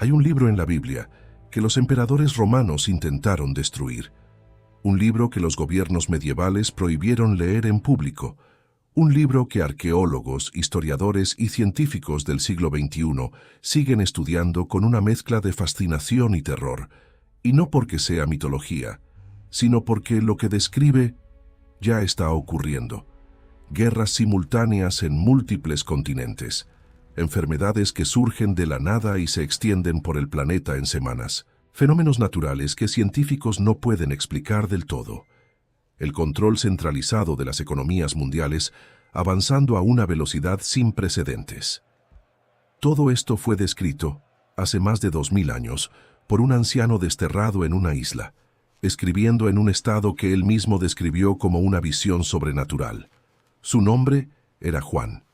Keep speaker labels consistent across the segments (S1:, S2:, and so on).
S1: Hay un libro en la Biblia que los emperadores romanos intentaron destruir. Un libro que los gobiernos medievales prohibieron leer en público. Un libro que arqueólogos, historiadores y científicos del siglo XXI siguen estudiando con una mezcla de fascinación y terror. Y no porque sea mitología, sino porque lo que describe ya está ocurriendo. Guerras simultáneas en múltiples continentes. Enfermedades que surgen de la nada y se extienden por el planeta en semanas. Fenómenos naturales que científicos no pueden explicar del todo. El control centralizado de las economías mundiales avanzando a una velocidad sin precedentes. Todo esto fue descrito, hace más de 2000 años, por un anciano desterrado en una isla, escribiendo en un estado que él mismo describió como una visión sobrenatural. Su nombre era Juan,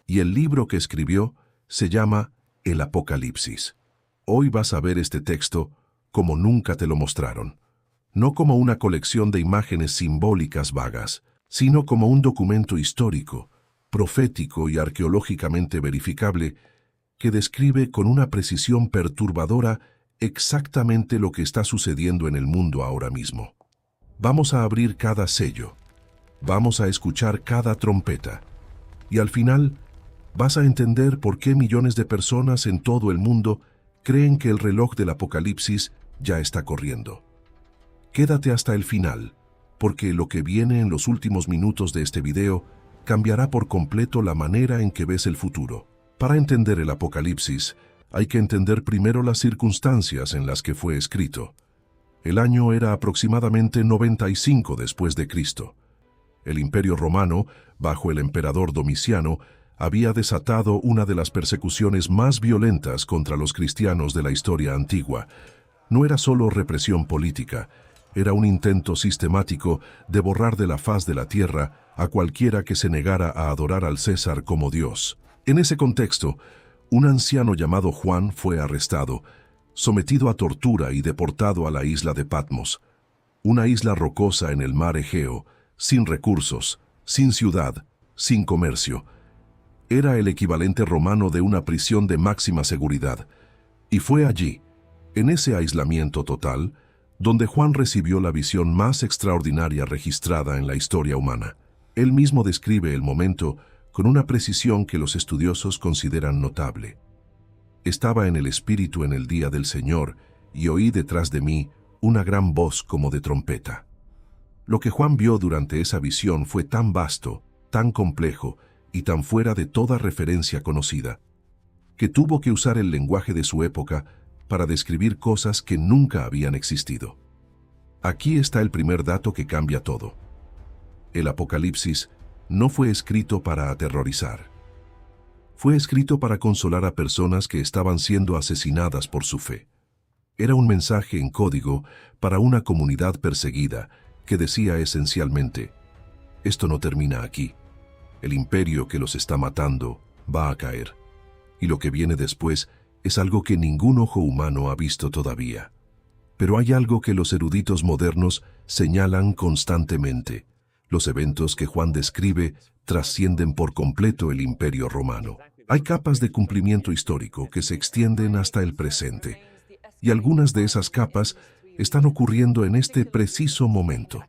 S1: y el libro que escribió se llama El Apocalipsis. Hoy vas a ver este texto como nunca te lo mostraron, no como una colección de imágenes simbólicas vagas, sino como un documento histórico, profético y arqueológicamente verificable que describe con una precisión perturbadora exactamente lo que está sucediendo en el mundo ahora mismo. Vamos a abrir cada sello, vamos a escuchar cada trompeta, y al final vas a entender por qué millones de personas en todo el mundo creen que el reloj del Apocalipsis ya está corriendo. Quédate hasta el final, porque lo que viene en los últimos minutos de este video cambiará por completo la manera en que ves el futuro. Para entender el Apocalipsis, hay que entender primero las circunstancias en las que fue escrito. El año era aproximadamente 95 después de Cristo. El Imperio Romano, bajo el emperador Domiciano, había desatado una de las persecuciones más violentas contra los cristianos de la historia antigua. No era solo represión política, era un intento sistemático de borrar de la faz de la tierra a cualquiera que se negara a adorar al César como Dios. En ese contexto, un anciano llamado Juan fue arrestado, sometido a tortura y deportado a la isla de Patmos, una isla rocosa en el mar Egeo, sin recursos, sin ciudad, sin comercio. Era el equivalente romano de una prisión de máxima seguridad, y fue allí, en ese aislamiento total, donde Juan recibió la visión más extraordinaria registrada en la historia humana. Él mismo describe el momento con una precisión que los estudiosos consideran notable. Estaba en el Espíritu en el día del Señor, y oí detrás de mí una gran voz como de trompeta. Lo que Juan vio durante esa visión fue tan vasto, tan complejo y tan fuera de toda referencia conocida, que tuvo que usar el lenguaje de su época para describir cosas que nunca habían existido. Aquí está el primer dato que cambia todo. El Apocalipsis no fue escrito para aterrorizar. Fue escrito para consolar a personas que estaban siendo asesinadas por su fe. Era un mensaje en código para una comunidad perseguida que decía esencialmente: esto no termina aquí. El imperio que los está matando va a caer. Y lo que viene después es algo que ningún ojo humano ha visto todavía. Pero hay algo que los eruditos modernos señalan constantemente. Los eventos que Juan describe trascienden por completo el Imperio Romano. Hay capas de cumplimiento histórico que se extienden hasta el presente, y algunas de esas capas están ocurriendo en este preciso momento.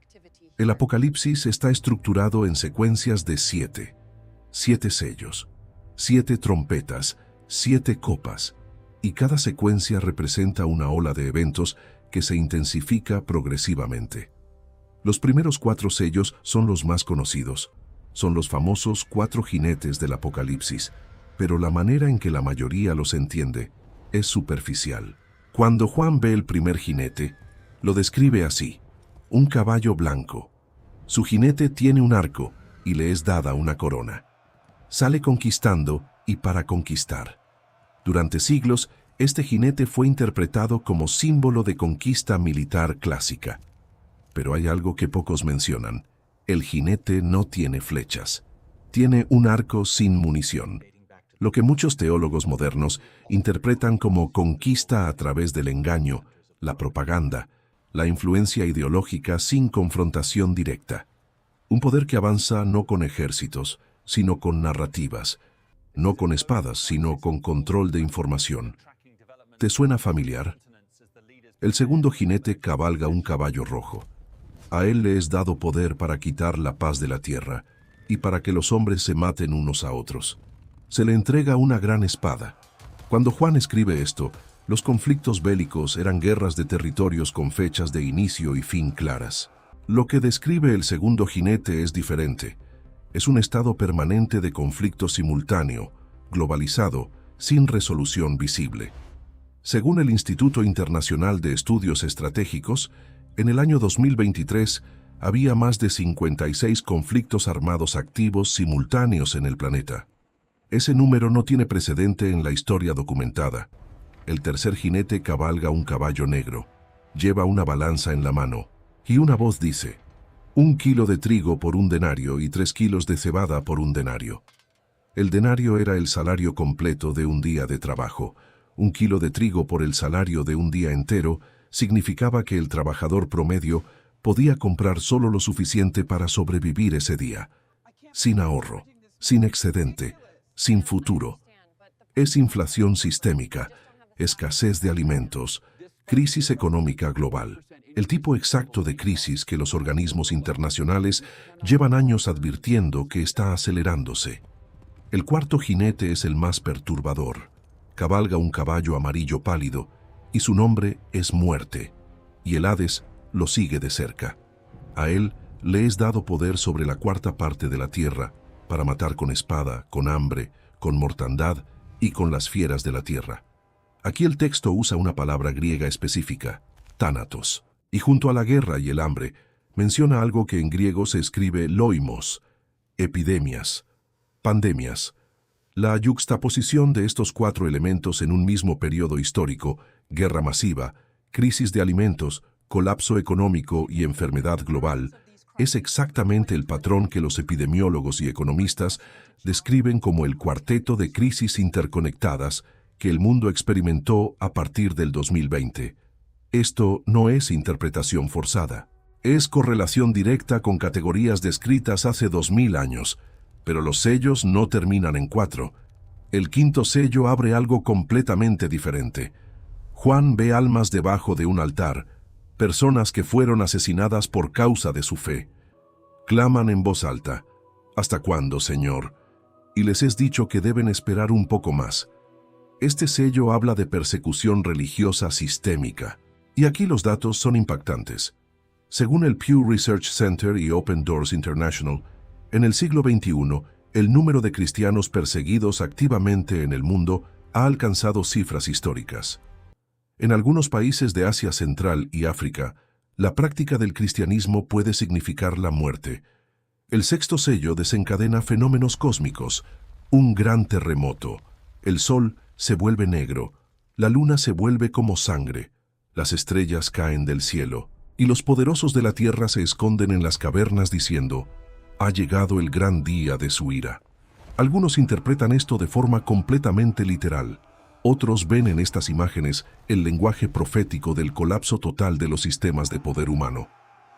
S1: El Apocalipsis está estructurado en secuencias de 7 sellos, 7 trompetas, 7 copas, y cada secuencia representa una ola de eventos que se intensifica progresivamente. Los primeros 4 sellos son los más conocidos. Son los famosos 4 jinetes del Apocalipsis, pero la manera en que la mayoría los entiende es superficial. Cuando Juan ve el primer jinete, lo describe así: un caballo blanco. Su jinete tiene un arco y le es dada una corona. Sale conquistando y para conquistar. Durante siglos, este jinete fue interpretado como símbolo de conquista militar clásica. Pero hay algo que pocos mencionan. El jinete no tiene flechas. Tiene un arco sin munición. Lo que muchos teólogos modernos interpretan como conquista a través del engaño, la propaganda, la influencia ideológica sin confrontación directa. Un poder que avanza no con ejércitos, sino con narrativas. No con espadas, sino con control de información. ¿Te suena familiar? El segundo jinete cabalga un caballo rojo. A él le es dado poder para quitar la paz de la tierra y para que los hombres se maten unos a otros. Se le entrega una gran espada. Cuando Juan escribe esto, los conflictos bélicos eran guerras de territorios con fechas de inicio y fin claras. Lo que describe el segundo jinete es diferente. Es un estado permanente de conflicto simultáneo, globalizado, sin resolución visible. Según el Instituto Internacional de Estudios Estratégicos, en el año 2023 había más de 56 conflictos armados activos simultáneos en el planeta. Ese número no tiene precedente en la historia documentada. El tercer jinete cabalga un caballo negro, lleva una balanza en la mano, y una voz dice: 1 kilo de trigo por 1 denario y 3 kilos de cebada por 1 denario. El denario era el salario completo de un día de trabajo. 1 kilo de trigo por el salario de un día entero significaba que el trabajador promedio podía comprar solo lo suficiente para sobrevivir ese día, sin ahorro, sin excedente, sin futuro. Es inflación sistémica, escasez de alimentos, crisis económica global. El tipo exacto de crisis que los organismos internacionales llevan años advirtiendo que está acelerándose. El cuarto jinete es el más perturbador. Cabalga un caballo amarillo pálido y su nombre es Muerte, y el Hades lo sigue de cerca. A él le es dado poder sobre la cuarta parte de la tierra para matar con espada, con hambre, con mortandad y con las fieras de la tierra. Aquí el texto usa una palabra griega específica, tánatos, y junto a la guerra y el hambre menciona algo que en griego se escribe loimos, epidemias, pandemias. La yuxtaposición de estos 4 elementos en un mismo periodo histórico, guerra masiva, crisis de alimentos, colapso económico y enfermedad global, es exactamente el patrón que los epidemiólogos y economistas describen como el cuarteto de crisis interconectadas que el mundo experimentó a partir del 2020. Esto no es interpretación forzada. Es correlación directa con categorías descritas hace 2000 años, pero los sellos no terminan en 4. El quinto sello abre algo completamente diferente. Juan ve almas debajo de un altar, personas que fueron asesinadas por causa de su fe. Claman en voz alta: ¿Hasta cuándo, Señor? Y les es dicho que deben esperar un poco más. Este sello habla de persecución religiosa sistémica. Y aquí los datos son impactantes. Según el Pew Research Center y Open Doors International, en el siglo XXI, el número de cristianos perseguidos activamente en el mundo ha alcanzado cifras históricas. En algunos países de Asia Central y África, la práctica del cristianismo puede significar la muerte. El sexto sello desencadena fenómenos cósmicos, un gran terremoto. El sol se vuelve negro, la luna se vuelve como sangre, las estrellas caen del cielo, y los poderosos de la tierra se esconden en las cavernas diciendo: ha llegado el gran día de su ira. Algunos interpretan esto de forma completamente literal. Otros ven en estas imágenes el lenguaje profético del colapso total de los sistemas de poder humano.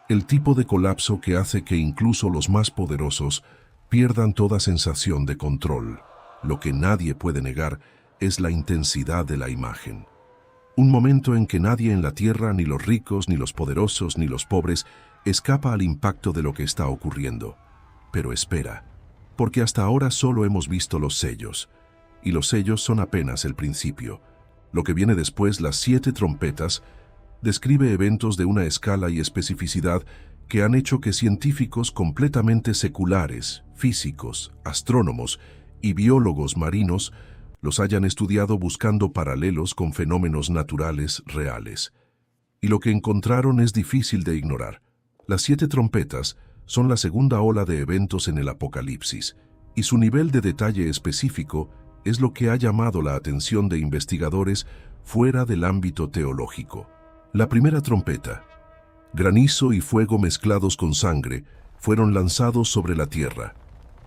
S1: El tipo de colapso que hace que incluso los más poderosos pierdan toda sensación de control. Lo que nadie puede negar es la intensidad de la imagen. Un momento en que nadie en la tierra, ni los ricos, ni los poderosos, ni los pobres, escapa al impacto de lo que está ocurriendo. Pero espera, porque hasta ahora solo hemos visto los sellos, y los sellos son apenas el principio. Lo que viene después, las 7 trompetas, describe eventos de una escala y especificidad que han hecho que científicos completamente seculares, físicos, astrónomos y biólogos marinos los hayan estudiado buscando paralelos con fenómenos naturales reales. Y lo que encontraron es difícil de ignorar. Las 7 trompetas son la segunda ola de eventos en el Apocalipsis, y su nivel de detalle específico es lo que ha llamado la atención de investigadores fuera del ámbito teológico. La primera trompeta, granizo y fuego mezclados con sangre, fueron lanzados sobre la tierra.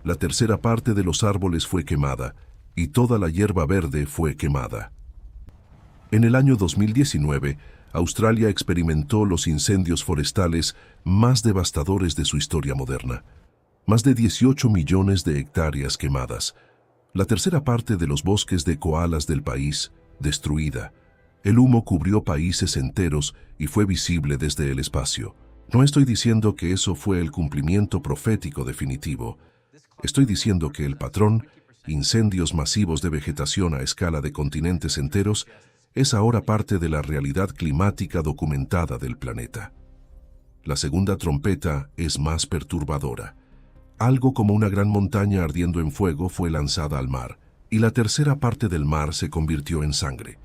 S1: La tercera parte de los árboles fue quemada, y toda la hierba verde fue quemada. En el año 2019, Australia experimentó los incendios forestales más devastadores de su historia moderna. Más de 18 millones de hectáreas quemadas. La tercera parte de los bosques de koalas del país, destruida. El humo cubrió países enteros y fue visible desde el espacio. No estoy diciendo que eso fue el cumplimiento profético definitivo. Estoy diciendo que el patrón, incendios masivos de vegetación a escala de continentes enteros, es ahora parte de la realidad climática documentada del planeta. La segunda trompeta es más perturbadora. Algo como una gran montaña ardiendo en fuego fue lanzada al mar, y la tercera parte del mar se convirtió en sangre,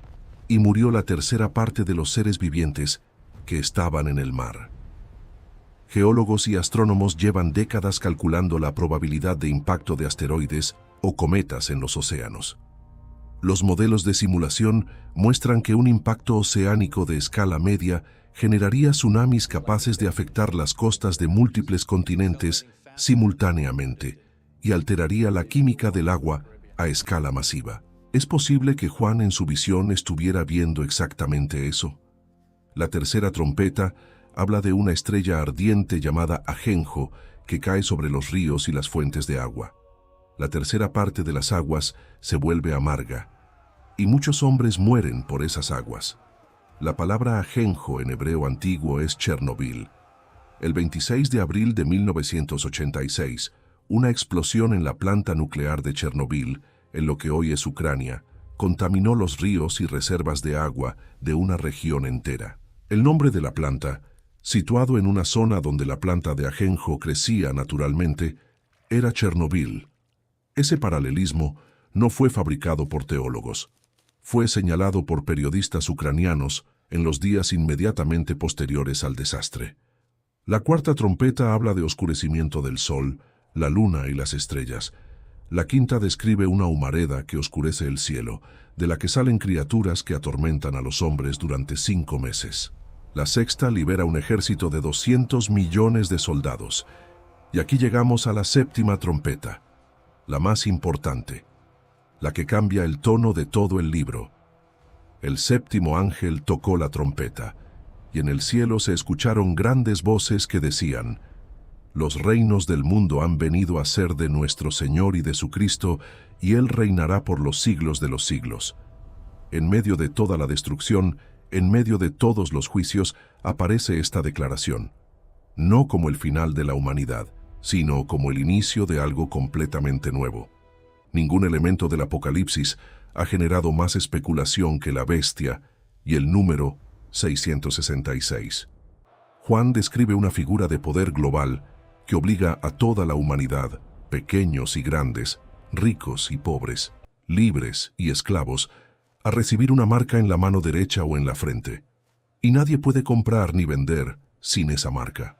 S1: y murió la tercera parte de los seres vivientes que estaban en el mar. Geólogos y astrónomos llevan décadas calculando la probabilidad de impacto de asteroides o cometas en los océanos. Los modelos de simulación muestran que un impacto oceánico de escala media generaría tsunamis capaces de afectar las costas de múltiples continentes simultáneamente y alteraría la química del agua a escala masiva. ¿Es posible que Juan en su visión estuviera viendo exactamente eso? La tercera trompeta habla de una estrella ardiente llamada ajenjo que cae sobre los ríos y las fuentes de agua. La tercera parte de las aguas se vuelve amarga, y muchos hombres mueren por esas aguas. La palabra ajenjo en hebreo antiguo es Chernobyl. El 26 de abril de 1986, una explosión en la planta nuclear de Chernobyl, en lo que hoy es Ucrania, contaminó los ríos y reservas de agua de una región entera. El nombre de la planta, situado en una zona donde la planta de ajenjo crecía naturalmente, era Chernobyl. Ese paralelismo no fue fabricado por teólogos. Fue señalado por periodistas ucranianos en los días inmediatamente posteriores al desastre. La cuarta trompeta habla de oscurecimiento del sol, la luna y las estrellas. La quinta describe una humareda que oscurece el cielo, de la que salen criaturas que atormentan a los hombres durante 5 meses. La sexta libera un ejército de 200 millones de soldados. Y aquí llegamos a la séptima trompeta, la más importante, la que cambia el tono de todo el libro. El séptimo ángel tocó la trompeta, y en el cielo se escucharon grandes voces que decían: «Los reinos del mundo han venido a ser de nuestro Señor y de su Cristo, y Él reinará por los siglos de los siglos». En medio de toda la destrucción, en medio de todos los juicios, aparece esta declaración, no como el final de la humanidad, sino como el inicio de algo completamente nuevo. Ningún elemento del Apocalipsis ha generado más especulación que la bestia y el número 666. Juan describe una figura de poder global que obliga a toda la humanidad, pequeños y grandes, ricos y pobres, libres y esclavos, a recibir una marca en la mano derecha o en la frente. Y nadie puede comprar ni vender sin esa marca.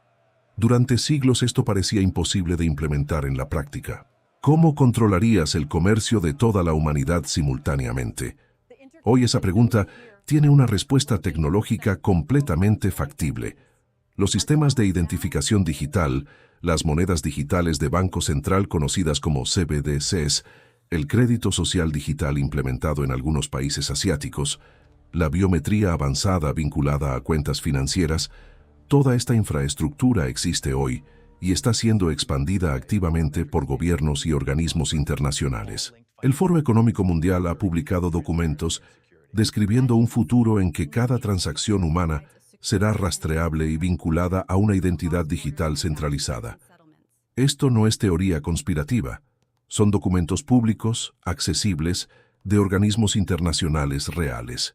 S1: Durante siglos esto parecía imposible de implementar en la práctica. ¿Cómo controlarías el comercio de toda la humanidad simultáneamente? Hoy esa pregunta tiene una respuesta tecnológica completamente factible. Los sistemas de identificación digital, las monedas digitales de Banco Central conocidas como CBDCs, el crédito social digital implementado en algunos países asiáticos, la biometría avanzada vinculada a cuentas financieras, toda esta infraestructura existe hoy y está siendo expandida activamente por gobiernos y organismos internacionales. El Foro Económico Mundial ha publicado documentos describiendo un futuro en que cada transacción humana será rastreable y vinculada a una identidad digital centralizada. Esto no es teoría conspirativa. Son documentos públicos, accesibles, de organismos internacionales reales.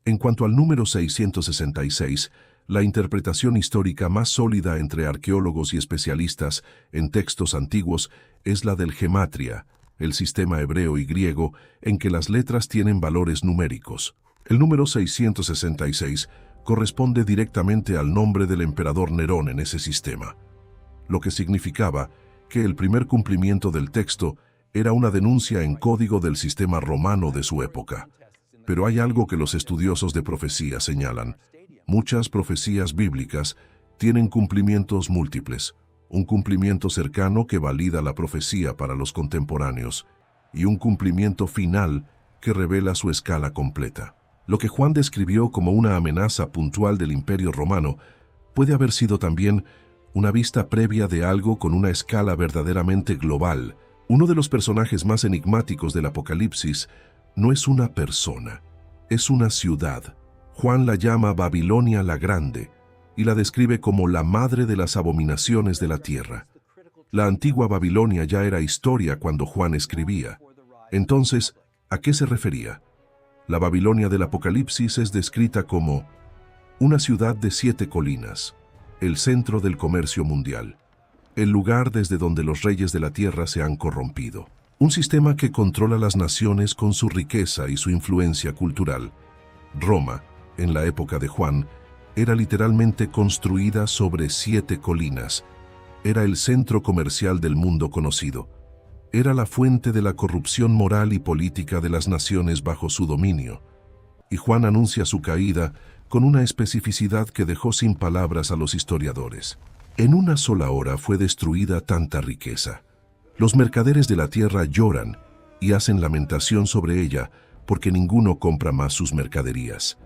S1: En cuanto al número 666, la interpretación histórica más sólida entre arqueólogos y especialistas en textos antiguos es la del gematria, el sistema hebreo y griego en que las letras tienen valores numéricos. El número 666 corresponde directamente al nombre del emperador Nerón en ese sistema, lo que significaba que el primer cumplimiento del texto era una denuncia en código del sistema romano de su época. Pero hay algo que los estudiosos de profecía señalan. Muchas profecías bíblicas tienen cumplimientos múltiples, un cumplimiento cercano que valida la profecía para los contemporáneos y un cumplimiento final que revela su escala completa. Lo que Juan describió como una amenaza puntual del Imperio Romano puede haber sido también una vista previa de algo con una escala verdaderamente global. Uno de los personajes más enigmáticos del Apocalipsis no es una persona, es una ciudad. Juan la llama Babilonia la Grande y la describe como la madre de las abominaciones de la tierra. La antigua Babilonia ya era historia cuando Juan escribía. Entonces, ¿a qué se refería? La Babilonia del Apocalipsis es descrita como una ciudad de 7 colinas, el centro del comercio mundial, el lugar desde donde los reyes de la tierra se han corrompido. Un sistema que controla las naciones con su riqueza y su influencia cultural. Roma, en la época de Juan, era literalmente construida sobre 7 colinas. Era el centro comercial del mundo conocido. Era la fuente de la corrupción moral y política de las naciones bajo su dominio. Y Juan anuncia su caída con una especificidad que dejó sin palabras a los historiadores. En una sola hora fue destruida tanta riqueza. Los mercaderes de la tierra lloran y hacen lamentación sobre ella porque ninguno compra más sus mercaderías.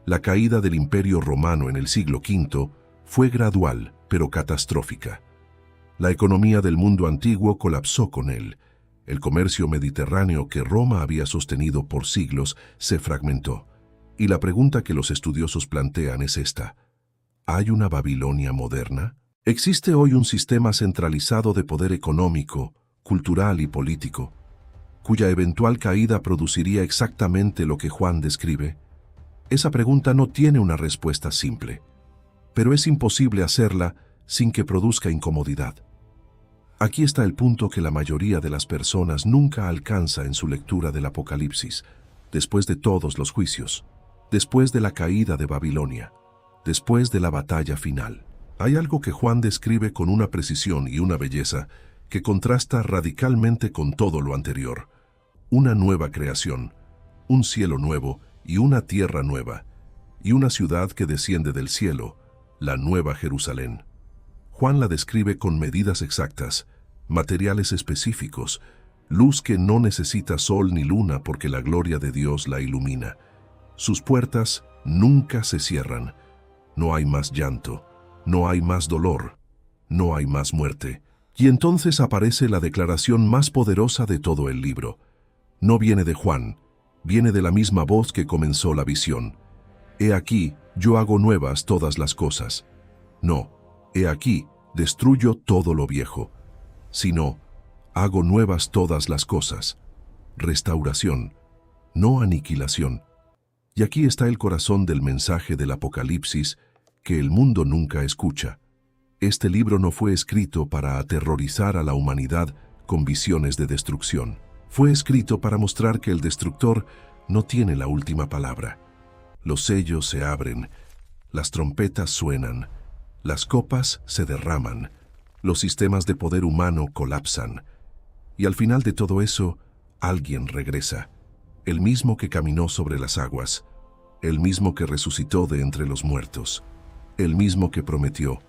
S1: La caída del Imperio Romano en el siglo V fue gradual, pero catastrófica. La economía del mundo antiguo colapsó con él. El comercio mediterráneo que Roma había sostenido por siglos se fragmentó. Y la pregunta que los estudiosos plantean es esta: ¿hay una Babilonia moderna? ¿Existe hoy un sistema centralizado de poder económico, cultural y político, cuya eventual caída produciría exactamente lo que Juan describe? Esa pregunta no tiene una respuesta simple, pero es imposible hacerla sin que produzca incomodidad. Aquí está el punto que la mayoría de las personas nunca alcanza en su lectura del Apocalipsis, después de todos los juicios, después de la caída de Babilonia, después de la batalla final. Hay algo que Juan describe con una precisión y una belleza que contrasta radicalmente con todo lo anterior. Una nueva creación, un cielo nuevo y una tierra nueva, y una ciudad que desciende del cielo, la Nueva Jerusalén. Juan la describe con medidas exactas, materiales específicos, luz que no necesita sol ni luna porque la gloria de Dios la ilumina. Sus puertas nunca se cierran. No hay más llanto, no hay más dolor, no hay más muerte. Y entonces aparece la declaración más poderosa de todo el libro. No viene de Juan, viene de la misma voz que comenzó la visión. He aquí, yo hago nuevas todas las cosas. No, he aquí, destruyo todo lo viejo. Sino, hago nuevas todas las cosas. Restauración, no aniquilación. Y aquí está el corazón del mensaje del Apocalipsis que el mundo nunca escucha. Este libro no fue escrito para aterrorizar a la humanidad con visiones de destrucción. Fue escrito para mostrar que el destructor no tiene la última palabra. Los sellos se abren, las trompetas suenan, las copas se derraman, los sistemas de poder humano colapsan. Y al final de todo eso, alguien regresa, el mismo que caminó sobre las aguas, el mismo que resucitó de entre los muertos, el mismo que prometió: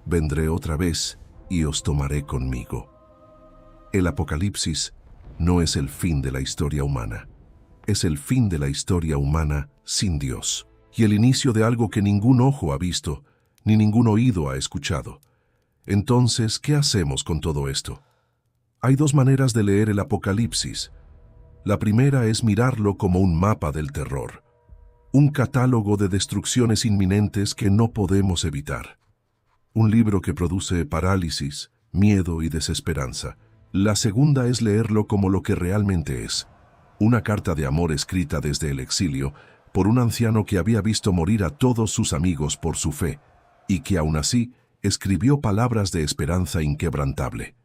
S1: vendré otra vez y os tomaré conmigo. El Apocalipsis no es el fin de la historia humana. Es el fin de la historia humana sin Dios, y el inicio de algo que ningún ojo ha visto, ni ningún oído ha escuchado. Entonces, ¿qué hacemos con todo esto? Hay 2 maneras de leer el Apocalipsis. La primera es mirarlo como un mapa del terror, un catálogo de destrucciones inminentes que no podemos evitar. Un libro que produce parálisis, miedo y desesperanza. La segunda es leerlo como lo que realmente es: una carta de amor escrita desde el exilio por un anciano que había visto morir a todos sus amigos por su fe, y que aún así escribió palabras de esperanza inquebrantable.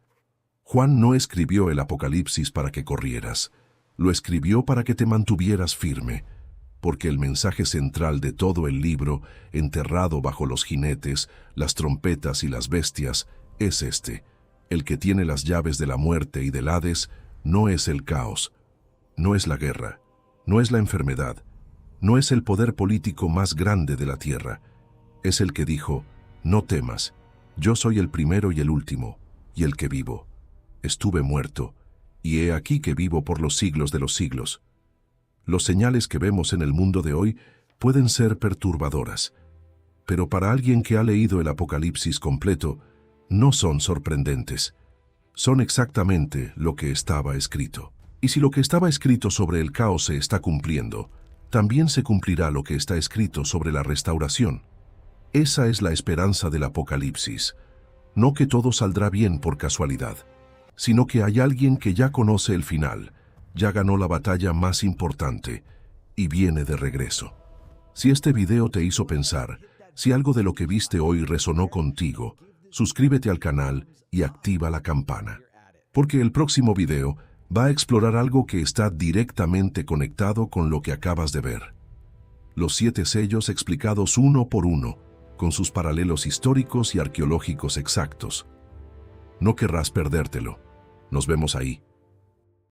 S1: Juan no escribió el Apocalipsis para que corrieras, lo escribió para que te mantuvieras firme, porque el mensaje central de todo el libro, enterrado bajo los jinetes, las trompetas y las bestias, es este: el que tiene las llaves de la muerte y del Hades no es el caos, no es la guerra, no es la enfermedad, no es el poder político más grande de la tierra. Es el que dijo: no temas, yo soy el primero y el último, y el que vivo. Estuve muerto, y he aquí que vivo por los siglos de los siglos. Los señales que vemos en el mundo de hoy pueden ser perturbadoras, pero para alguien que ha leído el Apocalipsis completo, no son sorprendentes. Son exactamente lo que estaba escrito. Y si lo que estaba escrito sobre el caos se está cumpliendo, también se cumplirá lo que está escrito sobre la restauración. Esa es la esperanza del Apocalipsis. No que todo saldrá bien por casualidad, sino que hay alguien que ya conoce el final, ya ganó la batalla más importante y viene de regreso. Si este video te hizo pensar, si algo de lo que viste hoy resonó contigo, suscríbete al canal y activa la campana. Porque el próximo video va a explorar algo que está directamente conectado con lo que acabas de ver. Los 7 sellos explicados uno por uno, con sus paralelos históricos y arqueológicos exactos. No querrás perdértelo. Nos vemos ahí.